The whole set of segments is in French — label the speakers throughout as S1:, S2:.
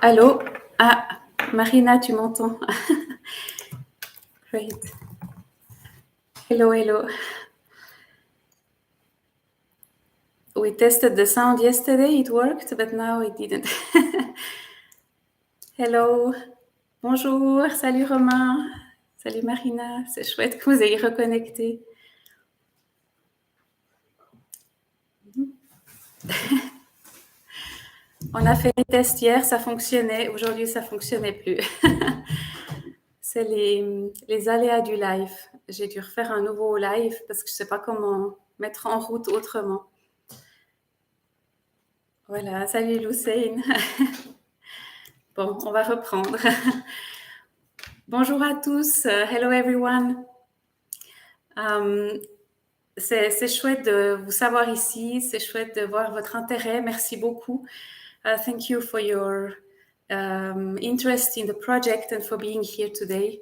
S1: Allô? Ah, Marina, tu m'entends? Great. Hello, hello. We tested the sound yesterday, it worked, but now it didn't. Hello. Bonjour, salut Romain. Salut Marina, c'est chouette que vous ayez reconnecté. On a fait les tests hier, ça fonctionnait. Aujourd'hui, ça fonctionnait plus. C'est les aléas du live. J'ai dû refaire un nouveau live parce que je ne sais pas comment mettre en route autrement. Voilà, salut Lucène. Bon, on va reprendre. Bonjour à tous. Hello everyone. C'est chouette de vous savoir ici. C'est chouette de voir votre intérêt. Merci beaucoup. Thank you for your interest in the project and for being here today.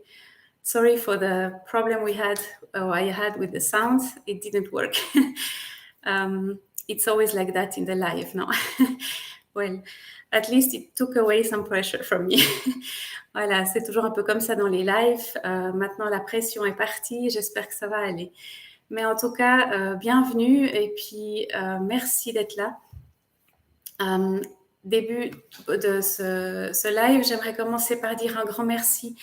S1: Sorry for the problem I had with the sound. It didn't work. It's always like that in the live, no? Well, at least it took away some pressure from me. Voilà, c'est toujours un peu comme ça dans les lives. Maintenant, la pression est partie. J'espère que ça va aller. Mais en tout cas, bienvenue et puis merci d'être là. Début de ce live, j'aimerais commencer par dire un grand merci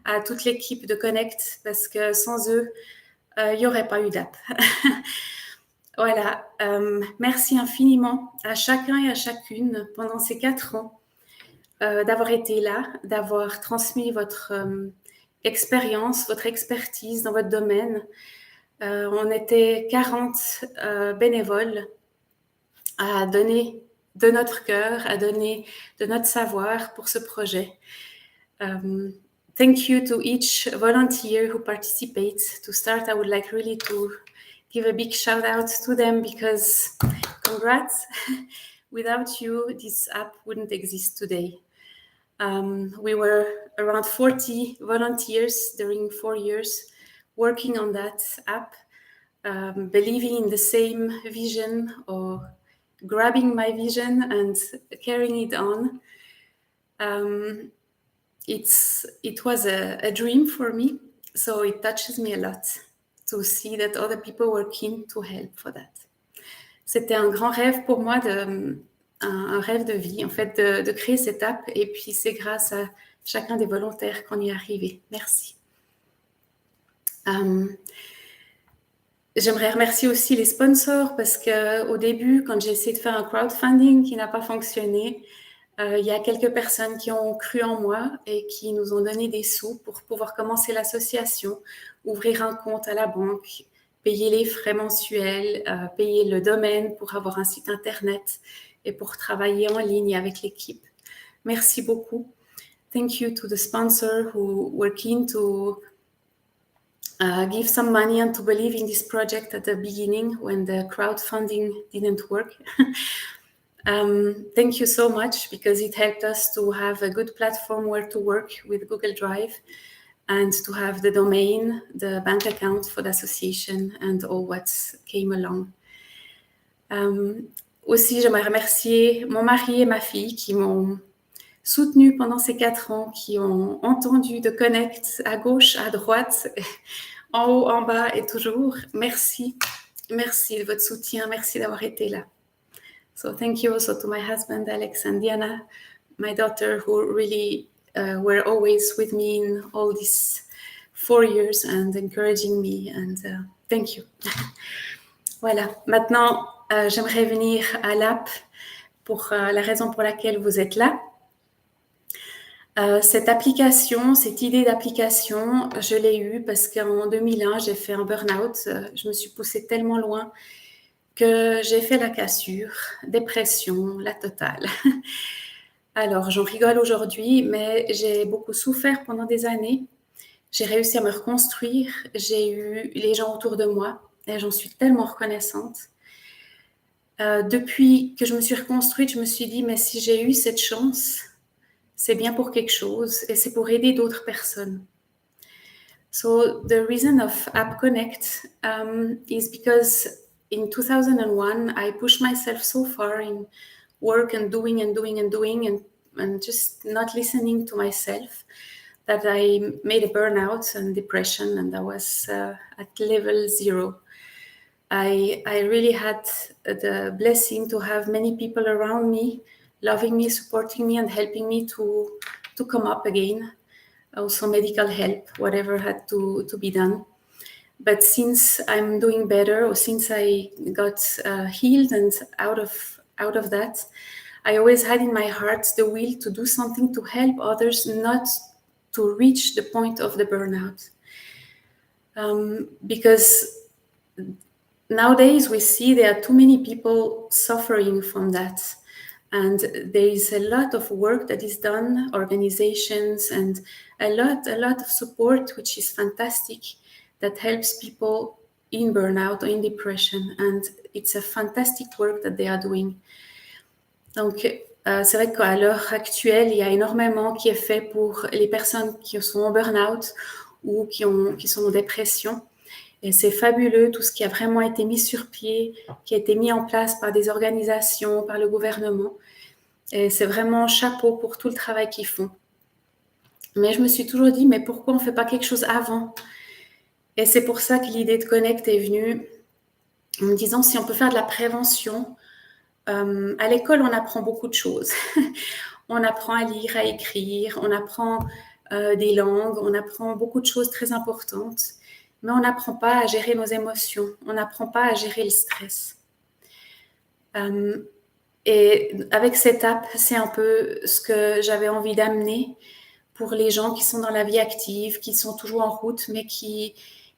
S1: à toute l'équipe de Connect parce que sans eux, il n'y aurait pas eu d'app. Voilà, merci infiniment à chacun et à chacune pendant ces 4 ans d'avoir été là, d'avoir transmis votre expérience, votre expertise dans votre domaine. On était 40 bénévoles à donner de notre cœur, à donner de notre savoir pour ce projet. Thank you to each volunteer who participates. To start, I would like really to give a big shout out to them because congrats. Without you, this app wouldn't exist today. We were around 40 volunteers during 4 years working on that app, believing in the same vision or grabbing my vision and carrying it on. It was a dream for me, so it touches me a lot to see that other people were keen to help for that. C'était un grand rêve pour moi, un rêve de vie, en fait, de créer cette app. Et puis, c'est grâce à chacun des volontaires qu'on y est arrivé. Merci. J'aimerais remercier aussi les sponsors parce qu'au début, quand j'ai essayé de faire un crowdfunding qui n'a pas fonctionné, il y a quelques personnes qui ont cru en moi et qui nous ont donné des sous pour pouvoir commencer l'association, ouvrir un compte à la banque, payer les frais mensuels, payer le domaine pour avoir un site internet et pour travailler en ligne avec l'équipe. Merci beaucoup. Thank you to the sponsor who were keen to give some money and to believe in this project at the beginning when the crowdfunding didn't work. Thank you so much because it helped us to have a good platform where to work with Google Drive and to have the domain, the bank account for the association and all what came along. Aussi, j'aimerais remercier mon mari et ma fille qui m'ont soutenue pendant ces 4 ans, qui ont entendu de Connect à gauche, à droite, en haut, en bas et toujours. Merci. Merci de votre soutien. Merci d'avoir été là. So thank you also to my husband, Alex, and Diana, my daughter, who really were always with me in all these 4 years and encouraging me. And thank you. Voilà. Maintenant, j'aimerais venir à l'app pour la raison pour laquelle vous êtes là. Cette application, cette idée d'application, je l'ai eue parce qu'en 2001, j'ai fait un burn-out. Je me suis poussée tellement loin que j'ai fait la cassure, dépression, la totale. Alors, j'en rigole aujourd'hui, mais j'ai beaucoup souffert pendant des années. J'ai réussi à me reconstruire. J'ai eu les gens autour de moi et j'en suis tellement reconnaissante. Depuis que je me suis reconstruite, je me suis dit, mais si j'ai eu cette chance, c'est bien pour quelque chose et c'est pour aider d'autres personnes. So the reason of App Connect is because in 2001, I pushed myself so far in work and doing and just not listening to myself that I made a burnout and depression, and I was at level 0. I really had the blessing to have many people around me, loving me, supporting me, and helping me to come up again. Also medical help, whatever had to be done. But since I'm doing better, or since I got healed and out of that, I always had in my heart the will to do something to help others, not to reach the point of the burnout. Because nowadays we see there are too many people suffering from that. And there is a lot of work that is done, organizations, and a lot of support, which is fantastic, that helps people in burnout or in depression. And it's a fantastic work that they are doing. Donc, c'est vrai qu'à l'heure actuelle, il y a énormément qui est fait pour les personnes qui sont en burn-out ou qui sont en dépression. Et c'est fabuleux tout ce qui a vraiment été mis sur pied, qui a été mis en place par des organisations, par le gouvernement. Et c'est vraiment chapeau pour tout le travail qu'ils font. Mais je me suis toujours dit, mais pourquoi on ne fait pas quelque chose avant? Et c'est pour ça que l'idée de Connect est venue, en me disant si on peut faire de la prévention. À l'école, on apprend beaucoup de choses. On apprend à lire, à écrire, on apprend des langues, on apprend beaucoup de choses très importantes, mais on n'apprend pas à gérer nos émotions, on n'apprend pas à gérer le stress. Et avec cette app, c'est un peu ce que j'avais envie d'amener pour les gens qui sont dans la vie active, qui sont toujours en route, mais qui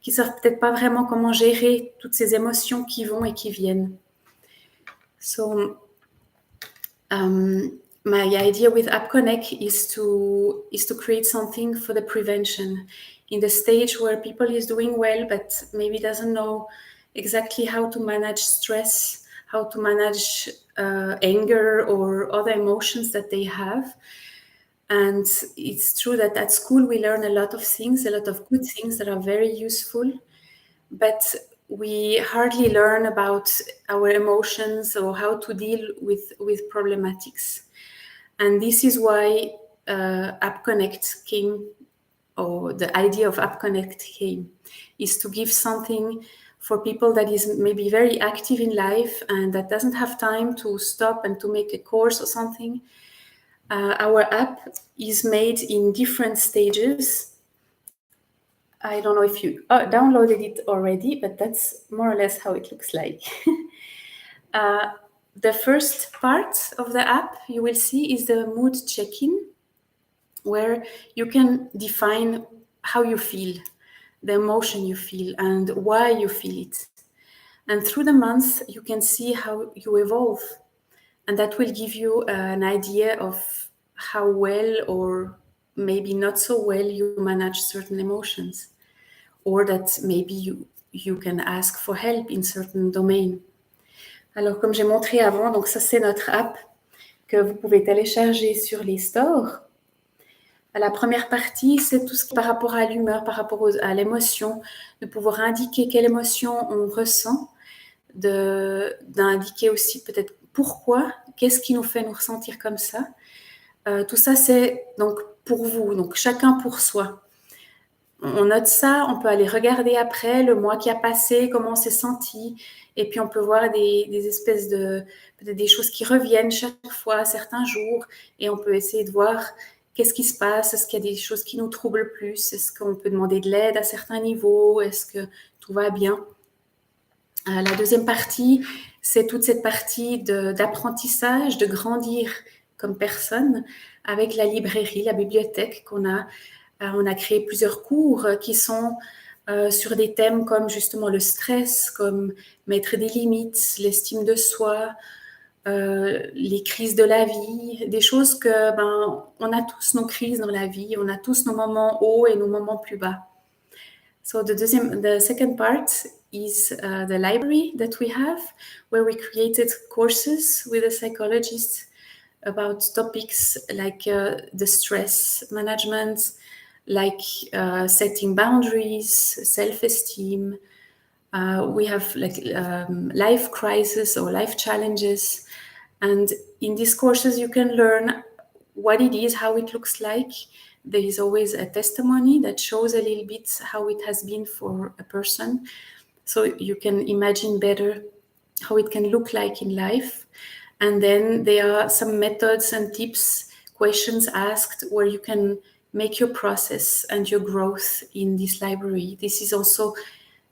S1: savent peut-être pas vraiment comment gérer toutes ces émotions qui vont et qui viennent. So, my idea with AppConnect is to create something for the prevention in the stage where people is doing well, but maybe doesn't know exactly how to manage stress, how to manage anger or other emotions that they have. And it's true that at school we learn a lot of things, a lot of good things that are very useful, but we hardly learn about our emotions or how to deal with problematics. And this is why AppConnect came, or the idea of AppConnect came, is to give something for people that is maybe very active in life and that doesn't have time to stop and to make a course or something. Our app is made in different stages. I don't know if you downloaded it already, but that's more or less how it looks like. The first part of the app you will see is the mood check-in, where you can define how you feel, the emotion you feel, and why you feel it. And through the months, you can see how you evolve. And that will give you an idea of how well or maybe not so well you manage certain emotions, or that maybe you can ask for help in certain domain. Alors, comme j'ai montré avant, donc ça c'est notre app que vous pouvez télécharger sur les stores. La première partie, c'est tout ce qui est par rapport à l'humeur, par rapport à l'émotion, de pouvoir indiquer quelle émotion on ressent, d'indiquer aussi peut-être pourquoi, qu'est-ce qui nous fait nous ressentir comme ça. Tout ça, c'est donc pour vous, donc chacun pour soi. On note ça, on peut aller regarder après le mois qui a passé, comment on s'est senti, et puis on peut voir des espèces peut-être des choses qui reviennent chaque fois, certains jours, et on peut essayer de voir qu'est-ce qui se passe, est-ce qu'il y a des choses qui nous troublent plus, est-ce qu'on peut demander de l'aide à certains niveaux, est-ce que tout va bien. La deuxième partie, c'est toute cette partie d'apprentissage, de grandir comme personne avec la librairie, la bibliothèque qu'on a. On a créé plusieurs cours qui sont sur des thèmes comme justement le stress, comme mettre des limites, l'estime de soi, les crises de la vie, des choses que on a tous nos crises dans la vie, on a tous nos moments hauts et nos moments plus bas. So the second part is the library that we have, where we created courses with a psychologist about topics like the stress management, like setting boundaries, self-esteem, We have like life crisis or life challenges. And in these courses, you can learn what it is, how it looks like. There is always a testimony that shows a little bit how it has been for a person. So you can imagine better how it can look like in life. And then there are some methods and tips, questions asked where you can make your process and your growth in this library. This is also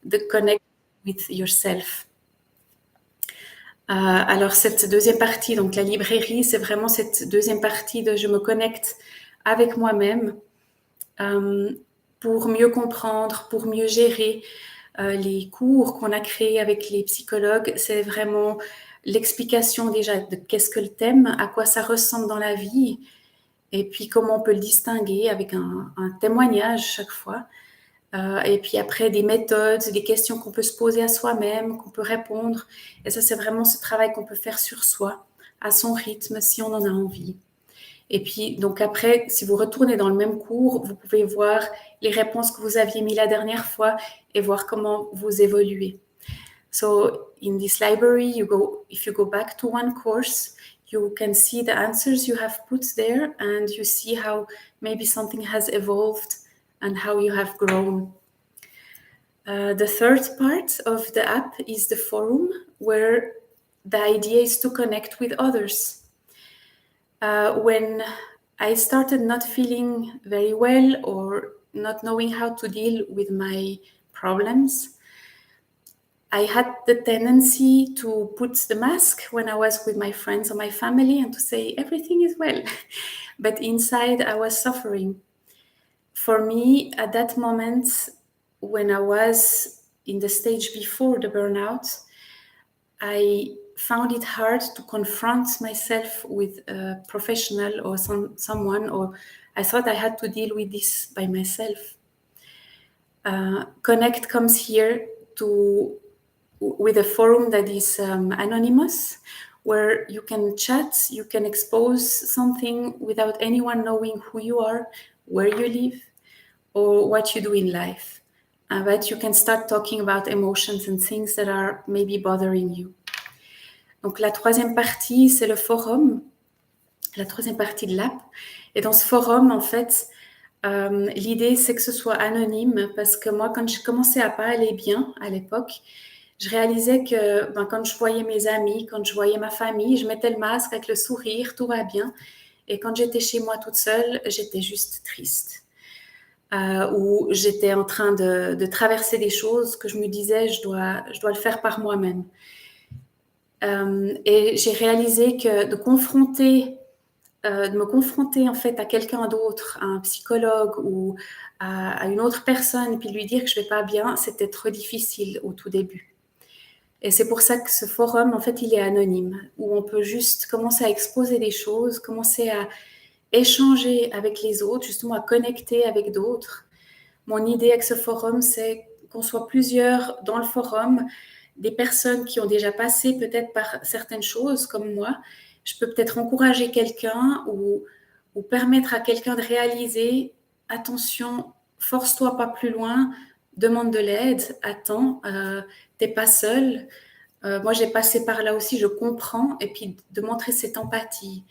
S1: the connect with yourself. Alors cette deuxième partie, donc la librairie, c'est vraiment cette deuxième partie de je me connecte avec moi-même pour mieux comprendre, pour mieux gérer les cours qu'on a créés avec les psychologues. C'est vraiment l'explication déjà de qu'est-ce que le thème, à quoi ça ressemble dans la vie, et puis comment on peut le distinguer avec un témoignage chaque fois. Et puis après, des méthodes, des questions qu'on peut se poser à soi-même, qu'on peut répondre. Et ça, c'est vraiment ce travail qu'on peut faire sur soi, à son rythme, si on en a envie. Et puis, donc après, si vous retournez dans le même cours, vous pouvez voir les réponses que vous aviez mis la dernière fois et voir comment vous évoluez. So, in this library, if you go back to one course, you can see the answers you have put there and you see how maybe something has evolved and how you have grown. The third part of the app is the forum, where the idea is to connect with others. When I started not feeling very well or not knowing how to deal with my problems, I had the tendency to put the mask when I was with my friends or my family and to say everything is well. But inside I was suffering. For me, at that moment, when I was in the stage before the burnout, I found it hard to confront myself with a professional or someone, or I thought I had to deal with this by myself. Connect comes here with a forum that is anonymous, where you can chat, you can expose something without anyone knowing who you are, where you live, or what you do in life. But you can start talking about emotions and things that are maybe bothering you. Donc la troisième partie, c'est le forum, la troisième partie de l'app. Et dans ce forum, en fait, l'idée, c'est que ce soit anonyme, parce que moi, quand j'ai commencé à pas aller bien à l'époque, je réalisais que quand je voyais mes amis, quand je voyais ma famille, je mettais le masque avec le sourire, tout va bien. Et quand j'étais chez moi toute seule, j'étais juste triste. Ou j'étais en train de traverser des choses que je me disais, je dois le faire par moi-même. Et j'ai réalisé que de me confronter en fait à quelqu'un d'autre, à un psychologue ou à une autre personne, et puis lui dire que je vais pas bien, c'était trop difficile au tout début. Et c'est pour ça que ce forum, en fait, il est anonyme, où on peut juste commencer à exposer des choses, commencer à échanger avec les autres, justement à connecter avec d'autres. Mon idée avec ce forum, c'est qu'on soit plusieurs dans le forum, des personnes qui ont déjà passé peut-être par certaines choses comme moi. Je peux peut-être encourager quelqu'un ou permettre à quelqu'un de réaliser, attention, force-toi pas plus loin, demande de l'aide, attends, t'es pas seul. Moi, j'ai passé par là aussi, je comprends, et puis de montrer cette empathie.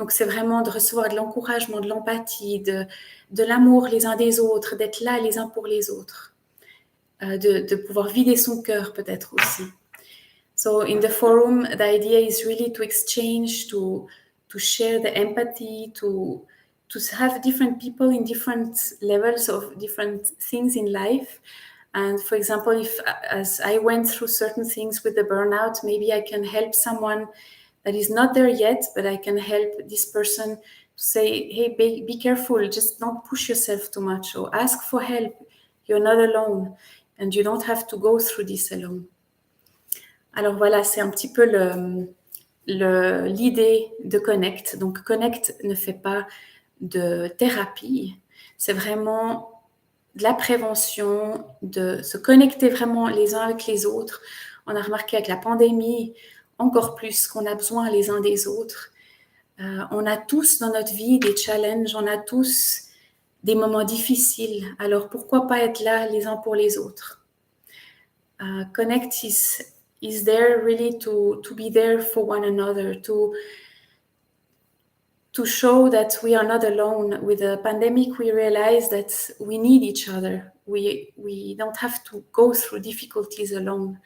S1: Donc, c'est vraiment de recevoir de l'encouragement, de l'empathie, de l'amour les uns des autres, d'être là les uns pour les autres, de pouvoir vider son cœur peut-être aussi. So, in the forum, the idea is really to exchange, to share the empathy, to have different people in different levels of different things in life. And for example, if as I went through certain things with the burnout, maybe I can help someone that is not there yet, but I can help this person to say, hey, be careful, just don't push yourself too much, or ask for help. You're not alone, and you don't have to go through this alone. Alors voilà, c'est un petit peu l'idée de Connect. Donc Connect ne fait pas de thérapie, c'est vraiment de la prévention, de se connecter vraiment les uns avec les autres. On a remarqué avec la pandémie, encore plus qu'on a besoin les uns des autres. On a tous dans notre vie des challenges, on a tous des moments difficiles. Alors pourquoi pas être là les uns pour les autres? Connect is there really to be there for one another, to show that we are not alone. With the pandemic, we realize that we need each other. We don't have to go through difficulties alone.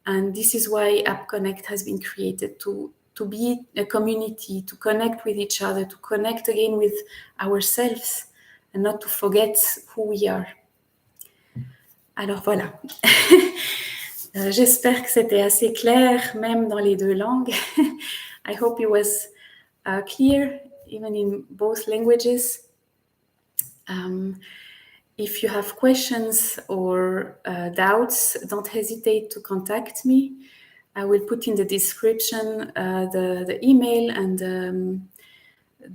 S1: And this is why App Connect has been created, to be a community, to connect with each other, to connect again with ourselves, and not to forget who we are. Alors voilà. J'espère que c'était assez clair, même dans les deux langues. I hope it was clear, even in both languages. If you have questions or doubts, don't hesitate to contact me. I will put in the description the email and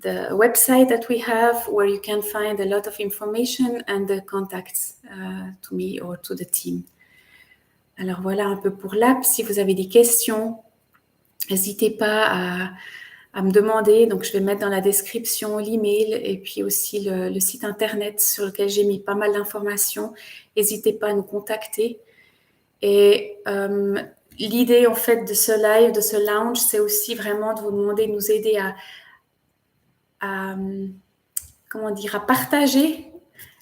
S1: the website that we have, where you can find a lot of information and the contacts to me or to the team. Alors voilà un peu pour l'app. Si vous avez des questions, n'hésitez pas à me demander. Donc je vais mettre dans la description l'email et puis aussi le site internet sur lequel j'ai mis pas mal d'informations. N'hésitez pas à nous contacter. Et l'idée en fait de ce live, de ce lounge, c'est aussi vraiment de vous demander de nous aider à partager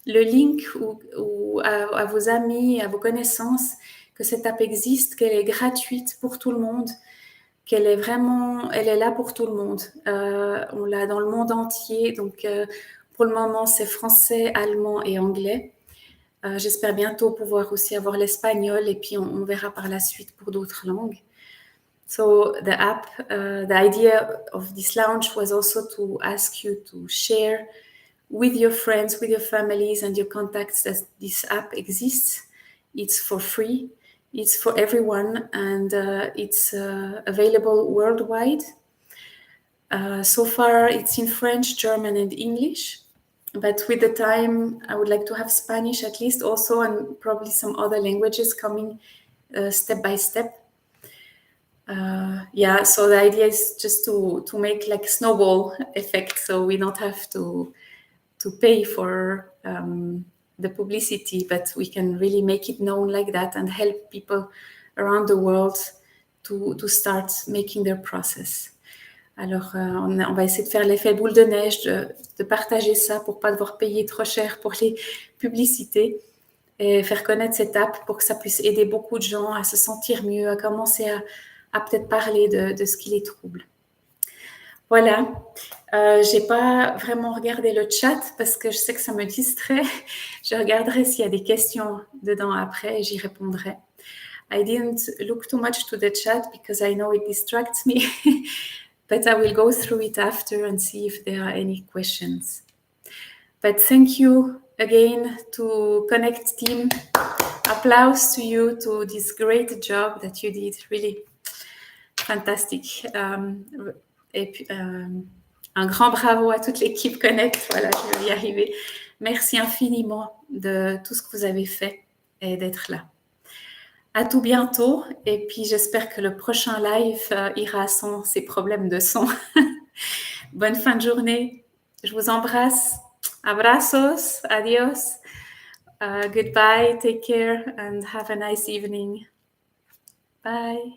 S1: le link ou à vos amis, à vos connaissances, que cette app existe, qu'elle est gratuite pour tout le monde, qu'elle est vraiment, elle est là pour tout le monde. On l'a dans le monde entier, donc pour le moment c'est français, allemand et anglais. J'espère bientôt pouvoir aussi avoir l'espagnol et puis on verra par la suite pour d'autres langues. So the app, the idea of this launch was also to ask you to share with your friends, with your families and your contacts that this app exists. It's for free, it's for everyone, and it's available worldwide. So far it's in French, German and English. But with the time, I would like to have Spanish at least also, and probably some other languages coming step by step. So the idea is just to make like snowball effect, so we don't have to pay for the publicity, but we can really make it known like that and help people around the world to start making their process. Alors, on va essayer de faire l'effet boule de neige, de partager ça pour pas devoir payer trop cher pour les publicités et faire connaître cette app pour que ça puisse aider beaucoup de gens à se sentir mieux, à commencer à peut-être parler de ce qui les trouble. Voilà. J'ai pas vraiment regardé le chat parce que je sais que ça me distrait. Je regarderai s'il y a des questions dedans après et j'y répondrai. I didn't look too much to the chat because I know it distracts me. But I will go through it after and see if there are any questions. But thank you again to Connect team. Applause to you, to this great job that you did. Really fantastic. Et puis, un grand bravo à toute l'équipe Connect. Voilà, je vais y arriver. Merci infiniment de tout ce que vous avez fait et d'être là. À tout bientôt, et puis j'espère que le prochain live ira sans ces problèmes de son. Bonne fin de journée, je vous embrasse. Abrazos, adios, goodbye, take care, and have a nice evening. Bye.